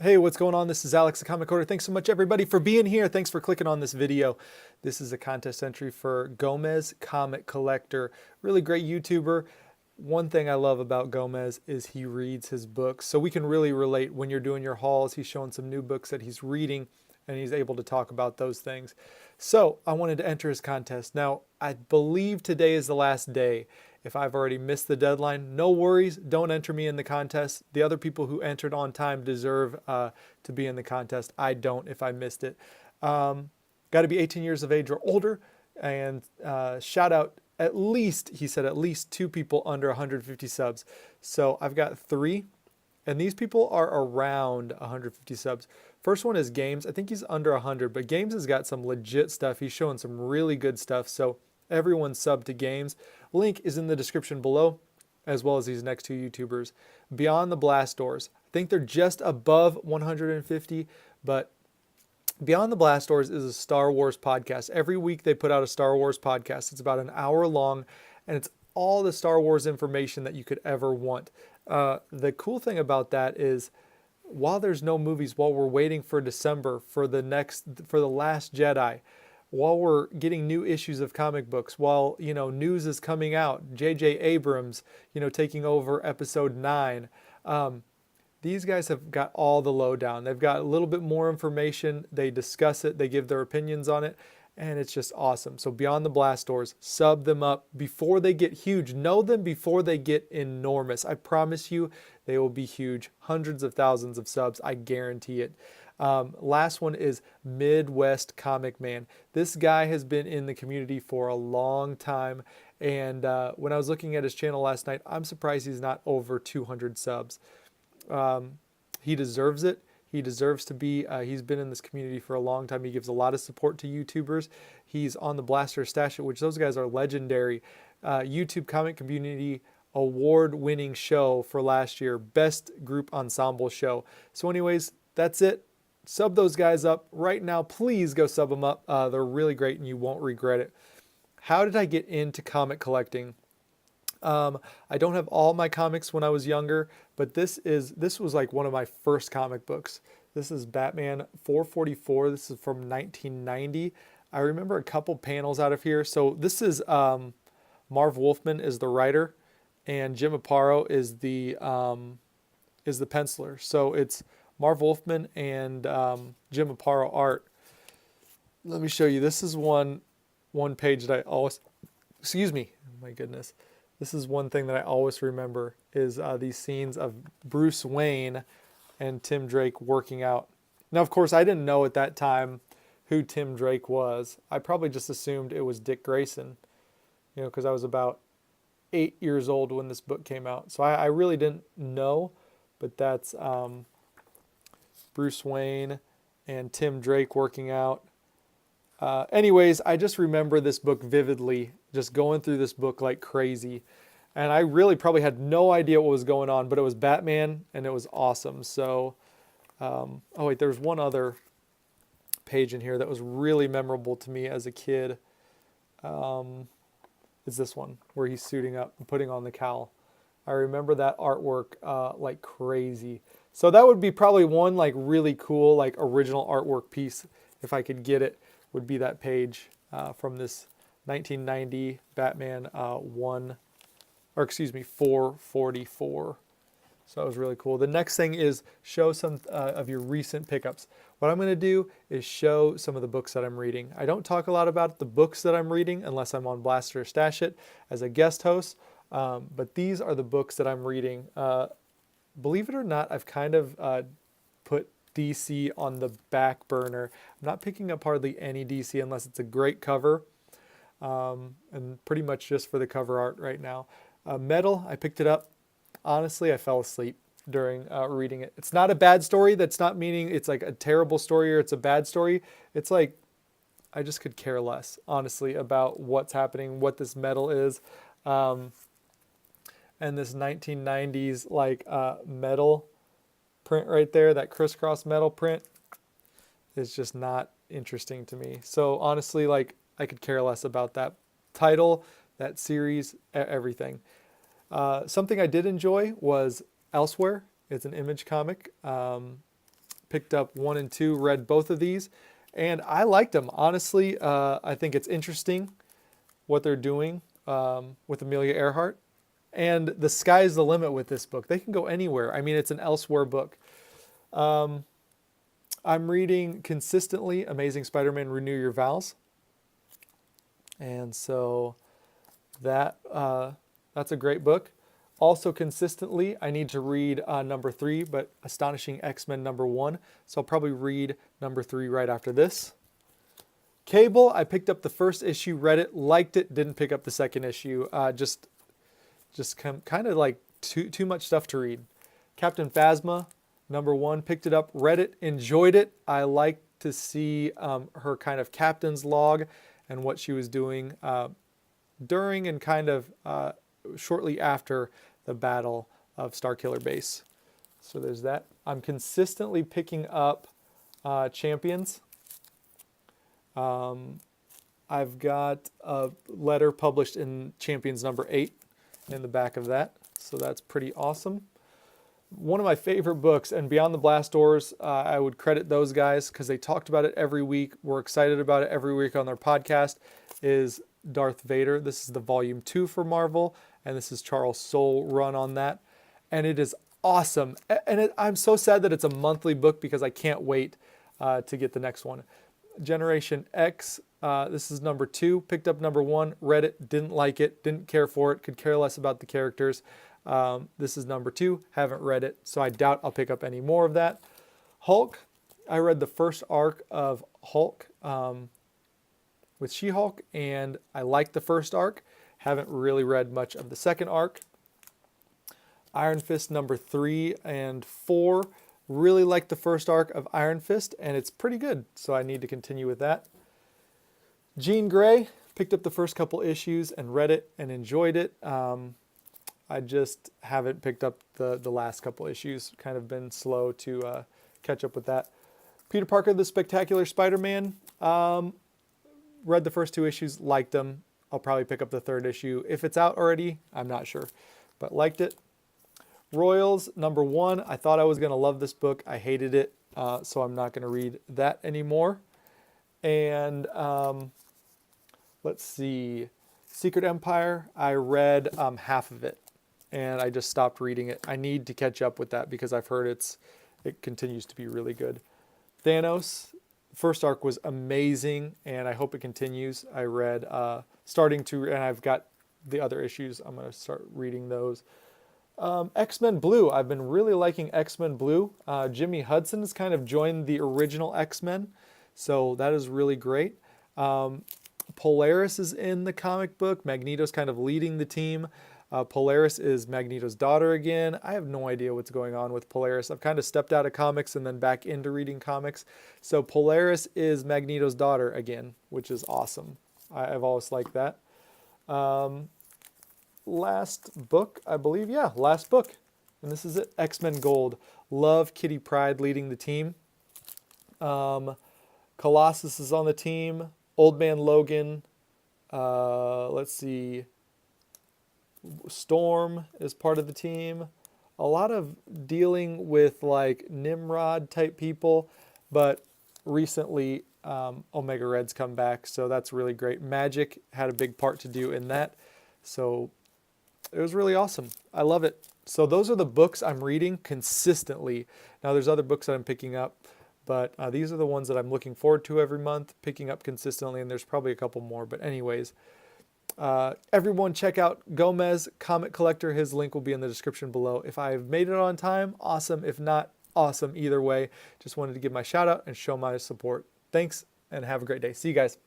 Hey, what's going on? This is Alex, the Comic Order. Thanks so much, everybody, for being here. Thanks for clicking on this video. This is a contest entry for Gomez Comic Collector. Really great YouTuber. One thing I love about Gomez is he reads his books. So we can really relate when you're doing your hauls. He's showing some new books that he's reading and he's able to talk about those things. So I wanted to enter his contest. Now, I believe today is the last day. If I've already missed the deadline, no worries. Don't enter me in the contest. The other people who entered on time deserve to be in the contest. I don't if I missed it. Got to be 18 years of age or older. And shout out at least, he said, at least two people under 150 subs. So I've got three, and these people are around 150 subs. First one is Games. I think he's under 100, but Games has got some legit stuff. He's showing some really good stuff. So everyone sub to Games. Link is in the description below, as well as these next two YouTubers. Beyond the Blast Doors. I think they're just above 150, but Beyond the Blast Doors is a Star Wars podcast. Every week they put out a Star Wars podcast. It's about an hour long, and it's all the Star Wars information that you could ever want. The cool thing about that is, while there's no movies, while we're waiting for December for the Last Jedi, while we're getting new issues of comic books, while news is coming out, J.J. Abrams, taking over Episode 9. These guys have got all the lowdown. They've got a little bit more information. They discuss it. They give their opinions on it. And it's just awesome. So Beyond the Blast Doors, sub them up before they get huge. Know them before they get enormous. I promise you they will be huge. Hundreds of thousands of subs. I guarantee it. Last one is Midwest Comic Man. This guy has been in the community for a long time. And when I was looking at his channel last night, I'm surprised he's not over 200 subs. He deserves it. He deserves to be. He's been in this community for a long time. He gives a lot of support to YouTubers. He's on the Blaster Stash It, which those guys are legendary. YouTube Comic Community award-winning show for last year. Best group ensemble show. So anyways, that's it. Sub those guys up right now. Please go sub them up. They're really great and you won't regret it. How did I get into comic collecting? I don't have all my comics when I was younger, but this was like one of my first comic books. This is Batman 444. This is from 1990. I remember a couple panels out of here. So this is Marv Wolfman is the writer, and Jim Aparo is the penciler. So it's Marv Wolfman and Jim Aparo art. Let me show you. This is one page that I always, excuse me, oh my goodness. This is one thing that I always remember is these scenes of Bruce Wayne and Tim Drake working out. Now, of course, I didn't know at that time who Tim Drake was. I probably just assumed it was Dick Grayson, because I was about 8 years old when this book came out. So I really didn't know, but that's Bruce Wayne and Tim Drake working out. Anyways, I just remember this book vividly, just going through this book like crazy. And I really probably had no idea what was going on, but it was Batman and it was awesome. So, oh wait, there's one other page in here that was really memorable to me as a kid. Is this one where he's suiting up and putting on the cowl. I remember that artwork like crazy. So that would be probably one like really cool like original artwork piece if I could get it. Would be that page from this 1990 Batman 444. So that was really cool. The next thing is show some of your recent pickups. What I'm going to do is show some of the books that I'm reading. I don't talk a lot about the books that I'm reading unless I'm on Blaster or Stash It as a guest host. But these are the books that I'm reading. Believe it or not, I've kind of put DC on the back burner. I'm not picking up hardly any DC unless it's a great cover, and pretty much just for the cover art right now. Metal, I picked it up. Honestly, I fell asleep during reading it. It's not a bad story. That's not meaning it's like a terrible story or it's a bad story. It's like I just could care less, honestly, about what's happening, what this metal is. And this 1990s like metal print right there, that crisscross metal print, is just not interesting to me. So honestly, like I could care less about that title, that series, everything. Something I did enjoy was Elsewhere. It's an Image comic. picked up 1 and 2, read both of these, and I liked them. Honestly, I think it's interesting what they're doing with Amelia Earhart. And the sky's the limit with this book. They can go anywhere. I mean, it's an elsewhere book. I'm reading consistently Amazing Spider-Man Renew Your Vows. And so that's a great book. Also consistently, I need to read number 3, but Astonishing X-Men number 1. So I'll probably read number 3 right after this. Cable, I picked up the first issue, read it, liked it, didn't pick up the second issue. Just kind of like too much stuff to read. Captain Phasma, number 1, picked it up, read it, enjoyed it. I like to see her kind of captain's log and what she was doing during and kind of shortly after the Battle of Starkiller Base. So there's that. I'm consistently picking up Champions. I've got a letter published in Champions number 8 in the back of that, so that's pretty awesome. One of my favorite books, and Beyond the Blast Doors, I would credit those guys because they talked about it every week. We're excited about it every week on their podcast, is Darth Vader. This is the volume 2 for Marvel, and this is Charles Soule run on that, and it is awesome. And I'm so sad that it's a monthly book because I can't wait to get the next one. Generation X, this is number 2, picked up number 1, read it, didn't like it, didn't care for it, could care less about the characters. This is number 2, haven't read it, so I doubt I'll pick up any more of that. Hulk, I read the first arc of Hulk with She-Hulk, and I liked the first arc, haven't really read much of the second arc. Iron Fist number 3 and 4, really liked the first arc of Iron Fist, and it's pretty good, so I need to continue with that. Jean Grey, picked up the first couple issues and read it and enjoyed it. I just haven't picked up the last couple issues, kind of been slow to catch up with that. Peter Parker, The Spectacular Spider-Man, read the first 2 issues, liked them. I'll probably pick up the 3rd issue. If it's out already, I'm not sure, but liked it. Royals, number 1, I thought I was going to love this book. I hated it, so I'm not going to read that anymore. And let's see, Secret Empire, I read half of it, and I just stopped reading it. I need to catch up with that because I've heard it continues to be really good. Thanos, first arc was amazing, and I hope it continues. I read, and I've got the other issues. I'm going to start reading those. X-Men Blue, I've been really liking X-Men Blue. Jimmy Hudson has kind of joined the original X-Men, so that is really great. Polaris is in the comic book. Magneto's kind of leading the team. Polaris is Magneto's daughter again. I have no idea what's going on with Polaris. I've kind of stepped out of comics and then back into reading comics. So Polaris is Magneto's daughter again, which is awesome. I've always liked that. Last book, I believe. Yeah, last book. And this is it. X-Men Gold. Love Kitty Pryde leading the team. Colossus is on the team. Old Man Logan. Let's see. Storm is part of the team. A lot of dealing with like Nimrod type people, but recently Omega Red's come back, so that's really great. Magic had a big part to do in that, so it was really awesome. I love it. So those are the books I'm reading consistently. Now there's other books that I'm picking up, but these are the ones that I'm looking forward to every month, picking up consistently, and there's probably a couple more, but anyways. Everyone check out Gomez Comic Collector. His link will be in the description below. If I've made it on time, awesome. If not, awesome either way. Just wanted to give my shout out and show my support. Thanks and have a great day. See you guys.